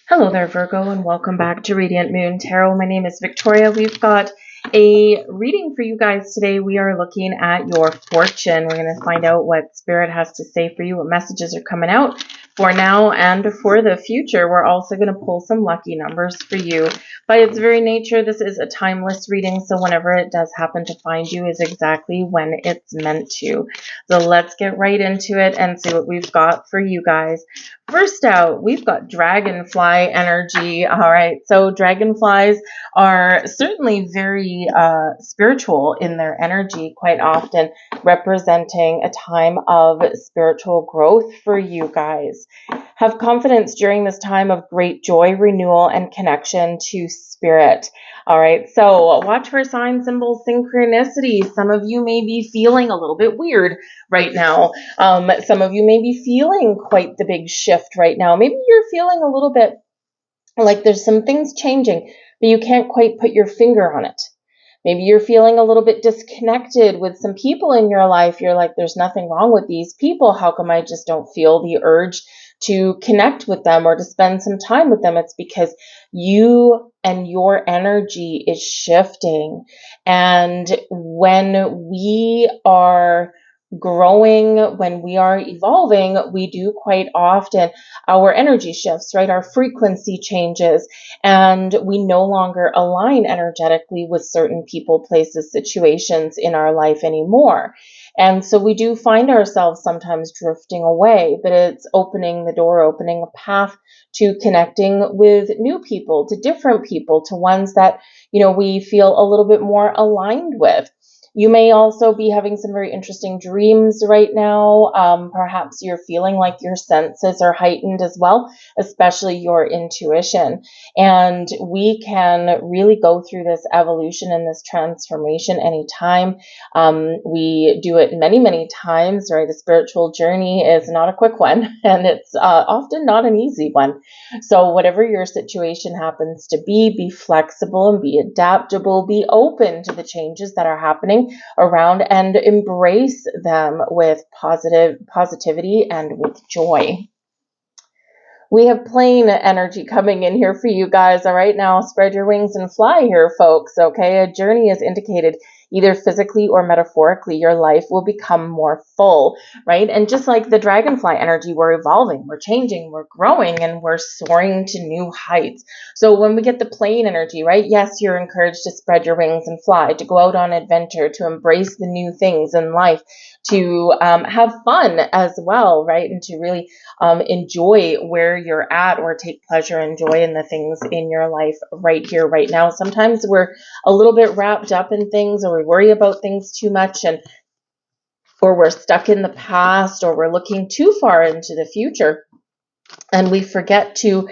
Hello there, Virgo, and welcome back to Radiant Moon Tarot. My name is Victoria. We've got a reading for you guys today. We are looking at your fortune. We're going to find out what Spirit has to say for you, what messages are coming out for now and for the future. We're also going to pull some lucky numbers for you. By its very nature, this is a timeless reading, so whenever it does happen to find you is exactly when it's meant to. So let's get right into it and see what we've got for you guys. First out, we've got dragonfly energy. All right, so dragonflies are certainly very spiritual in their energy, quite often representing a time of spiritual growth for you guys. Have confidence during this time of great joy, renewal, and connection to spirit. All right, so watch for sign symbol synchronicity. Some of you may be feeling a little bit weird right now. Some of you may be feeling quite the big shift right now. Maybe you're feeling a little bit like there's some things changing, but you can't quite put your finger on it. Maybe you're feeling a little bit disconnected with some people in your life. You're like, there's nothing wrong with these people. How come I just don't feel the urge to connect with them or to spend some time with them? It's because you and your energy is shifting. And when we are growing, when we are evolving, we do quite often, our energy shifts, right? Our frequency changes, and we no longer align energetically with certain people, places, situations in our life anymore. And so we do find ourselves sometimes drifting away, but it's opening the door, opening a path to connecting with new people, to different people, to ones that, we feel a little bit more aligned with. You may also be having some very interesting dreams right now. Perhaps you're feeling like your senses are heightened as well, especially your intuition. And we can really go through this evolution and this transformation anytime. We do it many, many times, right? The spiritual journey is not a quick one, and it's often not an easy one. So whatever your situation happens to be flexible and be adaptable, be open to the changes that are happening around and embrace them with positivity and with joy. We have plane energy coming in here for you guys. All right, now spread your wings and fly here, folks. Okay, a journey is indicated either physically or metaphorically. Your life will become more full, right? And just like the dragonfly energy, we're evolving, we're changing, we're growing, and we're soaring to new heights. So when we get the plane energy, right? Yes, you're encouraged to spread your wings and fly, to go out on adventure, to embrace the new things in life, to have fun as well, right? And to really enjoy where you're at, or take pleasure and joy in the things in your life right here, right now. Sometimes we're a little bit wrapped up in things, or we worry about things too much, or we're stuck in the past, or we're looking too far into the future, and we forget to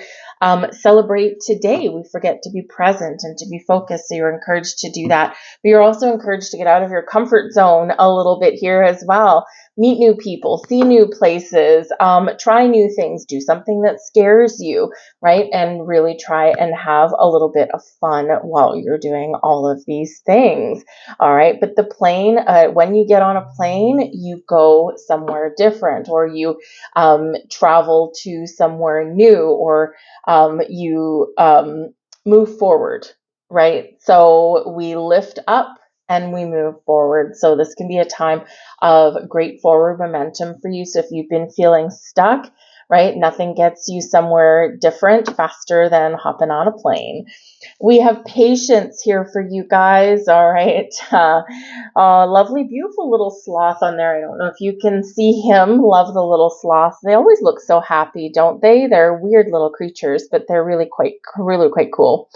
celebrate today. We forget to be present and to be focused. So you're encouraged to do that. But you're also encouraged to get out of your comfort zone a little bit here as well. Meet new people, see new places, try new things, do something that scares you, right? And really try and have a little bit of fun while you're doing all of these things. All right. But the plane, when you get on a plane, you go somewhere different, or you travel to somewhere new, or you move forward, right? So we lift up and we move forward. So this can be a time of great forward momentum for you. So if you've been feeling stuck, right, nothing gets you somewhere different faster than hopping on a plane. We have patience here for you guys. All right. Lovely, beautiful little sloth on there. I don't know if you can see him. Love the little sloths. They always look so happy, don't they? They're weird little creatures, but they're really quite cool.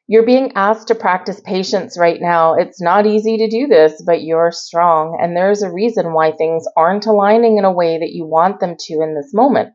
You're being asked to practice patience right now. It's not easy to do this, but you're strong. And there's a reason why things aren't aligning in a way that you want them to in this moment.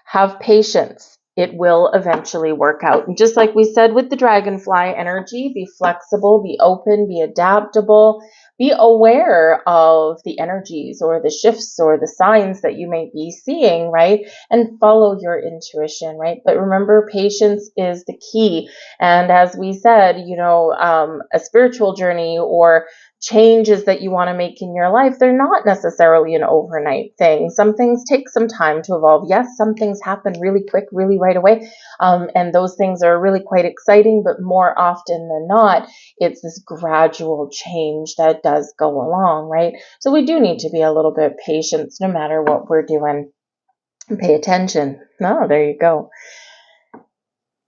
Have patience. It will eventually work out. And just like we said with the dragonfly energy, be flexible, be open, be adaptable, be aware of the energies or the shifts or the signs that you may be seeing, right? And follow your intuition, right? But remember, patience is the key. And as we said, a spiritual journey, or changes that you want to make in your life, they're not necessarily an overnight thing. Some things take some time to evolve. Yes, some things happen really quick, really right away. And those things are really quite exciting, but more often than not, it's this gradual change that does go along, right? So we do need to be a little bit patient no matter what we're doing. Pay attention. Oh, there you go.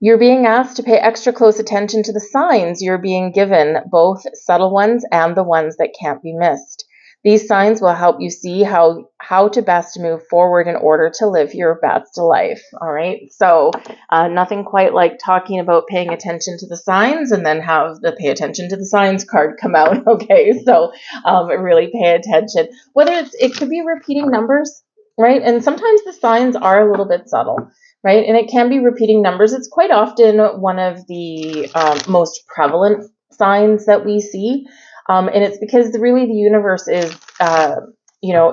You're being asked to pay extra close attention to the signs you're being given, both subtle ones and the ones that can't be missed. These signs will help you see how to best move forward in order to live your best life. All right. So nothing quite like talking about paying attention to the signs and then have the pay attention to the signs card come out. Okay. So really pay attention. Whether it could be repeating numbers, right? And sometimes the signs are a little bit subtle. Right, and it can be repeating numbers. It's quite often one of the most prevalent signs that we see, and it's because really the universe is,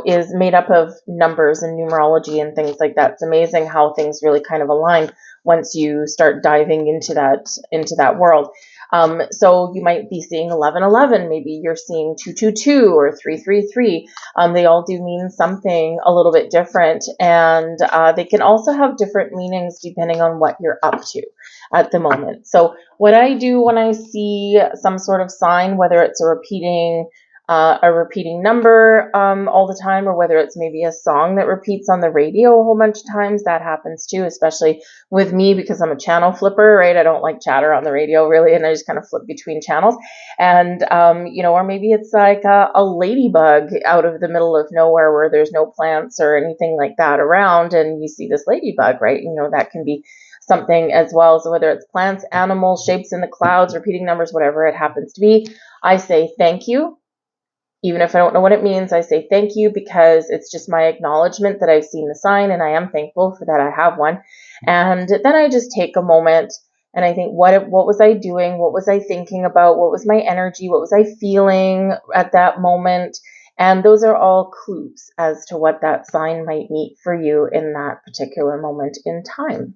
is made up of numbers and numerology and things like that. It's amazing how things really kind of align once you start diving into that world. So you might be seeing 1111, maybe you're seeing 222 or 333. They all do mean something a little bit different, and they can also have different meanings depending on what you're up to at the moment. So what I do when I see some sort of sign, whether it's a repeating number all the time, or whether it's maybe a song that repeats on the radio a whole bunch of times, that happens too, especially with me because I'm a channel flipper, right? I don't like chatter on the radio really, and I just kind of flip between channels. And, or maybe it's like a ladybug out of the middle of nowhere where there's no plants or anything like that around, and you see this ladybug, right? That can be something as well. So whether it's plants, animals, shapes in the clouds, repeating numbers, whatever it happens to be, I say thank you. Even if I don't know what it means, I say thank you because it's just my acknowledgement that I've seen the sign and I am thankful for that I have one. And then I just take a moment and I think, what was I doing? What was I thinking about? What was my energy? What was I feeling at that moment? And those are all clues as to what that sign might mean for you in that particular moment in time.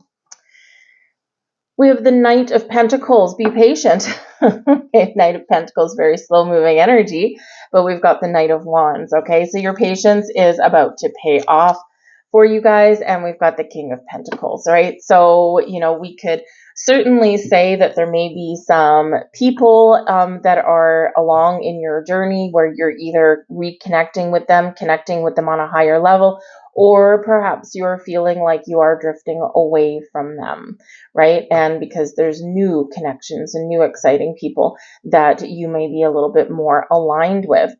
We have the Knight of Pentacles. Be patient. Okay, Knight of Pentacles, very slow-moving energy, but we've got the Knight of Wands. Okay, so your patience is about to pay off for you guys, and we've got the King of Pentacles, right? So, we could certainly say that there may be some people that are along in your journey where you're either reconnecting with them, connecting with them on a higher level, or perhaps you're feeling like you are drifting away from them, right? And because there's new connections and new exciting people that you may be a little bit more aligned with.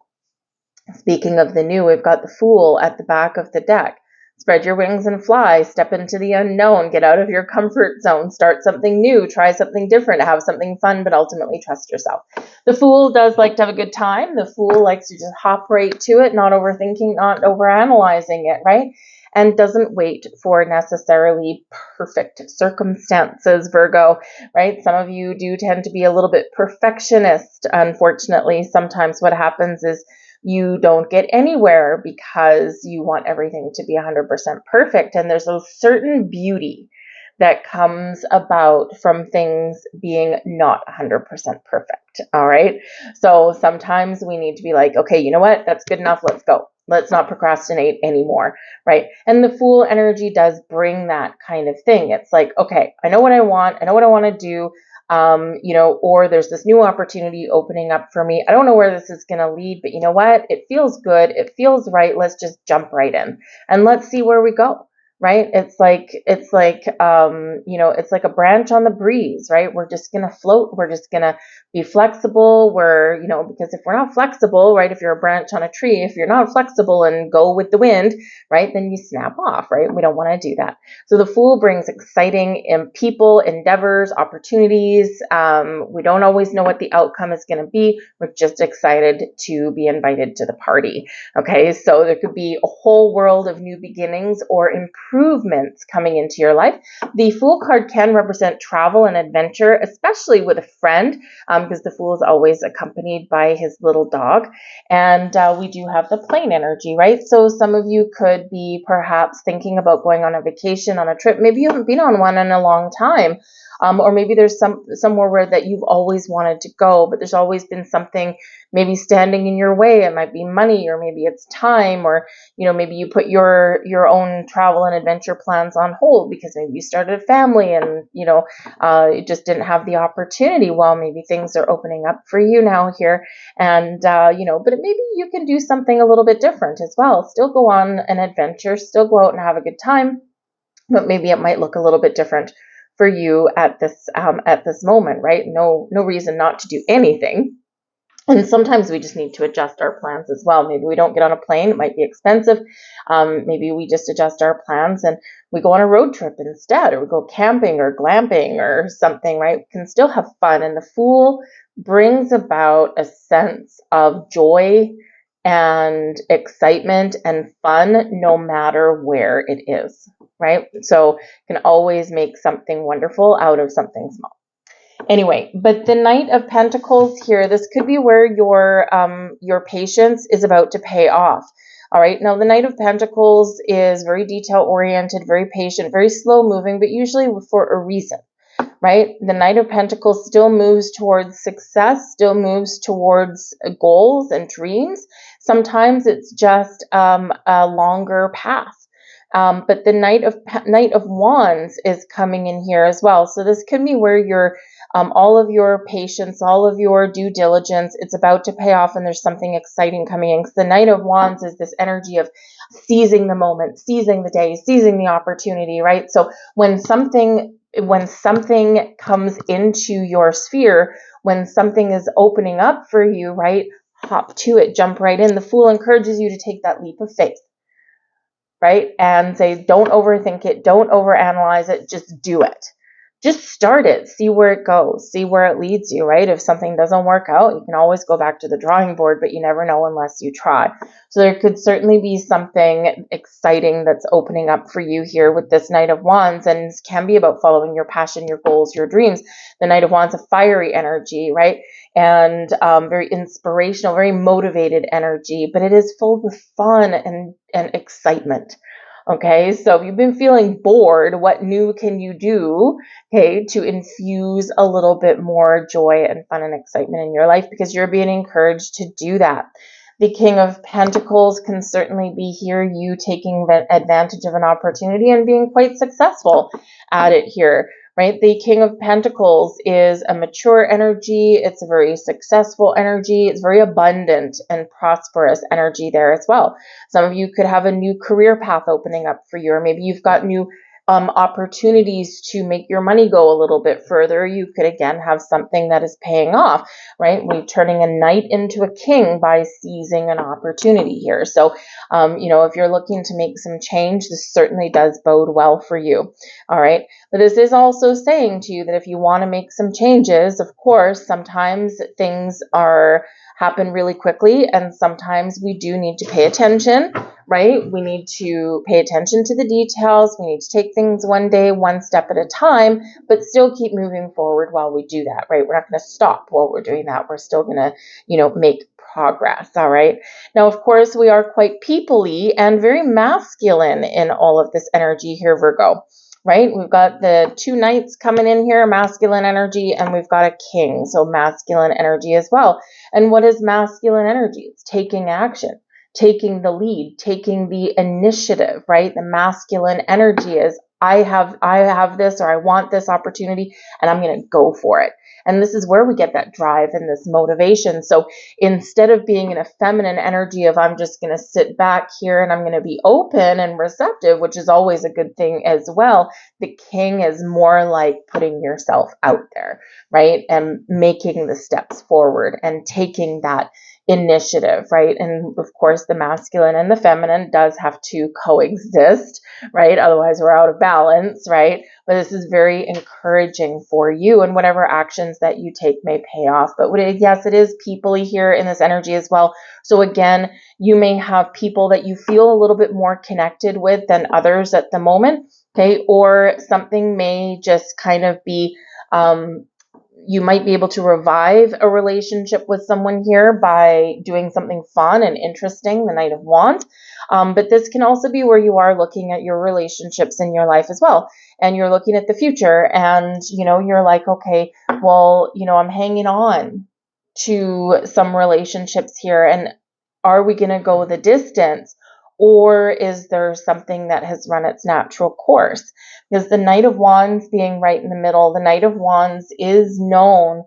Speaking of the new, we've got the Fool at the back of the deck. Spread your wings and fly, step into the unknown, get out of your comfort zone, start something new, try something different, have something fun, but ultimately trust yourself. The Fool does like to have a good time. The Fool likes to just hop right to it, not overthinking, not overanalyzing it, right? And doesn't wait for necessarily perfect circumstances, Virgo, right? Some of you do tend to be a little bit perfectionist. Unfortunately, sometimes what happens is you don't get anywhere because you want everything to be 100% perfect. And there's a certain beauty that comes about from things being not 100% perfect. All right. So sometimes we need to be like, okay, you know what? That's good enough. Let's go. Let's not procrastinate anymore. Right. And the Fool energy does bring that kind of thing. It's like, okay, I know what I want. I know what I want to do. Or there's this new opportunity opening up for me. I don't know where this is going to lead, but you know what? It feels good. It feels right. Let's just jump right in and let's see where we go. Right? It's like a branch on the breeze, right? We're just going to float. We're just going to be flexible. Because if we're not flexible, right? If you're a branch on a tree, if you're not flexible and go with the wind, right? Then you snap off, right? We don't want to do that. So the Fool brings exciting people, endeavors, opportunities. We don't always know what the outcome is going to be. We're just excited to be invited to the party. Okay. So there could be a whole world of new beginnings or improvements coming into your life. The Fool card can represent travel and adventure, especially with a friend, because the Fool is always accompanied by his little dog. And we do have the plane energy, right? So some of you could be perhaps thinking about going on a vacation, on a trip. Maybe you haven't been on one in a long time. Or maybe there's somewhere where that you've always wanted to go, but there's always been something maybe standing in your way. It might be money, or maybe it's time, or maybe you put your own travel and adventure plans on hold because maybe you started a family and you just didn't have the opportunity. Well, maybe things are opening up for you now here, and but maybe you can do something a little bit different as well. Still go on an adventure, still go out and have a good time, but maybe it might look a little bit different for you at this moment, right? No reason not to do anything. And sometimes we just need to adjust our plans as well. Maybe we don't get on a plane. It might be expensive. Maybe we just adjust our plans and we go on a road trip instead, or we go camping or glamping or something, right? We can still have fun. And the Fool brings about a sense of joy and excitement and fun no matter where it is, right? So you can always make something wonderful out of something small. Anyway, but the Knight of Pentacles here, this could be where your patience is about to pay off. All right. Now, the Knight of Pentacles is very detail oriented, very patient, very slow moving, but usually for a reason, right? The Knight of Pentacles still moves towards success, still moves towards goals and dreams. Sometimes it's just a longer path. But the Knight of Wands is coming in here as well. So this could be where your all of your patience, all of your due diligence, it's about to pay off, and there's something exciting coming in. Because the Knight of Wands is this energy of seizing the moment, seizing the day, seizing the opportunity, right? So when something comes into your sphere, when something is opening up for you, right, hop to it, jump right in. The Fool encourages you to take that leap of faith, right? And say, don't overthink it, don't overanalyze it, just do it. Just start it, see where it goes, see where it leads you, right? If something doesn't work out, you can always go back to the drawing board, but you never know unless you try. So there could certainly be something exciting that's opening up for you here with this Knight of Wands, and this can be about following your passion, your goals, your dreams. The Knight of Wands, a fiery energy, right? And very inspirational, very motivated energy, but it is full of fun and excitement. Okay, so if you've been feeling bored, what new can you do, okay, to infuse a little bit more joy and fun and excitement in your life? Because you're being encouraged to do that. The King of Pentacles can certainly be here, you taking advantage of an opportunity and being quite successful at it here, right? The King of Pentacles is a mature energy. It's a very successful energy. It's very abundant and prosperous energy there as well. Some of you could have a new career path opening up for you, or maybe you've got new opportunities to make your money go a little bit further. You could again have something that is paying off, right? We're turning a knight into a king by seizing an opportunity here. So, if you're looking to make some change, this certainly does bode well for you. All right. But this is also saying to you that if you want to make some changes, of course, sometimes things happen really quickly, and sometimes we do need to pay attention, right? We need to pay attention to the details. We need to take things one day, one step at a time, but still keep moving forward while we do that, right? We're not going to stop while we're doing that. We're still going to, make progress, all right? Now, of course, we are quite people-y and very masculine in all of this energy here, Virgo. Right? We've got the two knights coming in here, masculine energy, and we've got a king, so masculine energy as well. And what is masculine energy? It's taking action, taking the lead, taking the initiative, right? The masculine energy is I have this, or I want this opportunity, and I'm going to go for it. And this is where we get that drive and this motivation. So instead of being in a feminine energy of I'm just going to sit back here and I'm going to be open and receptive, which is always a good thing as well, the king is more like putting yourself out there, right? And making the steps forward and taking that initiative, right? And of course, the masculine and the feminine does have to coexist, right? Otherwise, we're out of balance, right? But this is very encouraging for you, and whatever actions that you take may pay off. But yes, it is people-y here in this energy as well. So again, you may have people that you feel a little bit more connected with than others at the moment, okay? Or something may just kind of be, you might be able to revive a relationship with someone here by doing something fun and interesting, the Knight of Wands. But this can also be where you are looking at your relationships in your life as well. And you're looking at the future and, you're like, okay, well, I'm hanging on to some relationships here. And are we going to go the distance? Or is there something that has run its natural course? Because the Knight of Wands being right in the middle, the Knight of Wands is known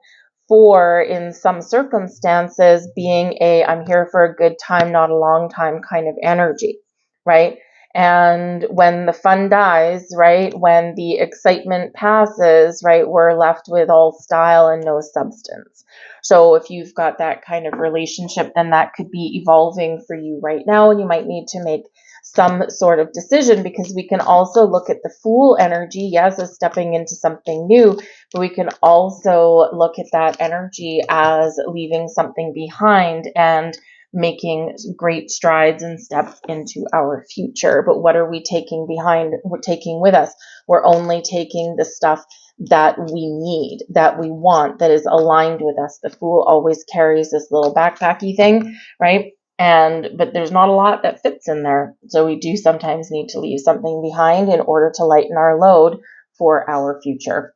for, in some circumstances, being I'm here for a good time, not a long time kind of energy, right? And when the fun dies, right, when the excitement passes, right, we're left with all style and no substance. So if you've got that kind of relationship, then that could be evolving for you right now, and you might need to make some sort of decision, because we can also look at the Fool energy, yes, as stepping into something new, but we can also look at that energy as leaving something behind and making great strides and steps into our future. But what are we taking behind? We're taking with us. We're only taking the stuff that we need, that we want, that is aligned with us. The Fool always carries this little backpacky thing, right? But there's not a lot that fits in there. So we do sometimes need to leave something behind in order to lighten our load for our future.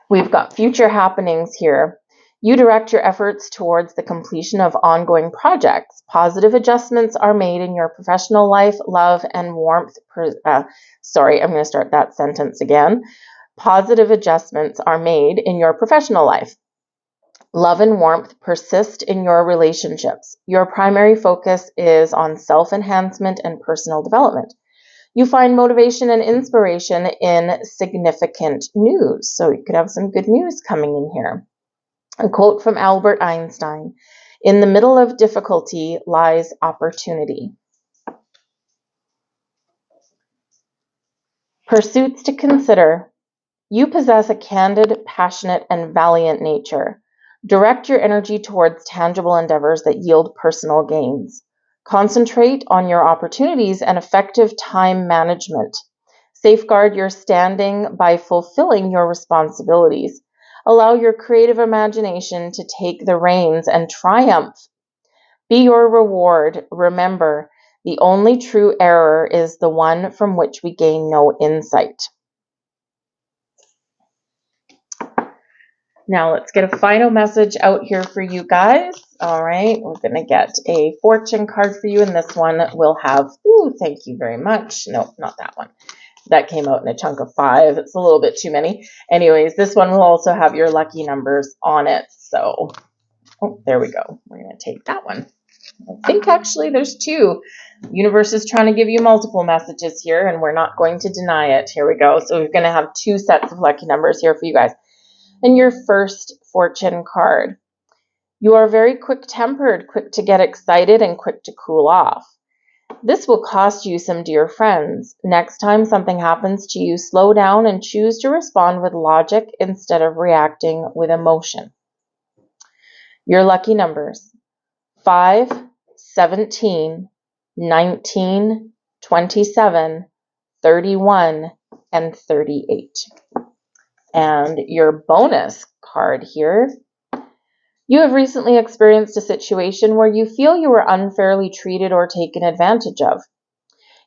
We've got future happenings here. You direct your efforts towards the completion of ongoing projects. Positive adjustments are made in your professional life, love, and warmth. I'm going to start that sentence again. Positive adjustments are made in your professional life. Love and warmth persist in your relationships. Your primary focus is on self-enhancement and personal development. You find motivation and inspiration in significant news. So you could have some good news coming in here. A quote from Albert Einstein: "In the middle of difficulty lies opportunity." Pursuits to consider. You possess a candid, passionate, and valiant nature. Direct your energy towards tangible endeavors that yield personal gains. Concentrate on your opportunities and effective time management. Safeguard your standing by fulfilling your responsibilities. Allow your creative imagination to take the reins and triumph. Be your reward. Remember, the only true error is the one from which we gain no insight. Now let's get a final message out here for you guys. All right, we're going to get a fortune card for you, and this one will have, thank you very much. No, not that one. That came out in a chunk of 5. It's a little bit too many. Anyways, this one will also have your lucky numbers on it. So, there we go. We're going to take that one. I think actually there's 2. The universe is trying to give you multiple messages here, and we're not going to deny it. Here we go. So we're going to have 2 sets of lucky numbers here for you guys. And your first fortune card. You are very quick-tempered, quick to get excited, and quick to cool off. This will cost you some dear friends. Next time something happens to you, slow down and choose to respond with logic instead of reacting with emotion. Your lucky numbers: 5, 17, 19, 27, 31, and 38. And your bonus card here. You have recently experienced a situation where you feel you were unfairly treated or taken advantage of.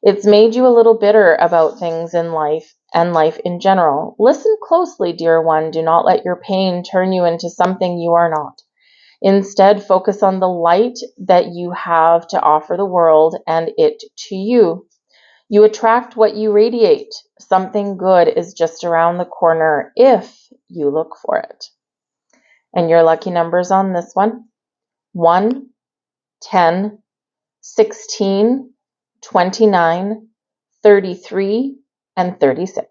It's made you a little bitter about things in life and life in general. Listen closely, dear one. Do not let your pain turn you into something you are not. Instead, focus on the light that you have to offer the world and it to you. You attract what you radiate. Something good is just around the corner if you look for it. And your lucky numbers on this one: 1, 10, 16, 29, 33, and 36.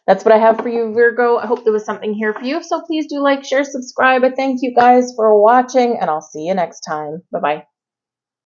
That's what I have for you, Virgo. I hope there was something here for you. So please do like, share, subscribe. I thank you guys for watching, and I'll see you next time. Bye-bye.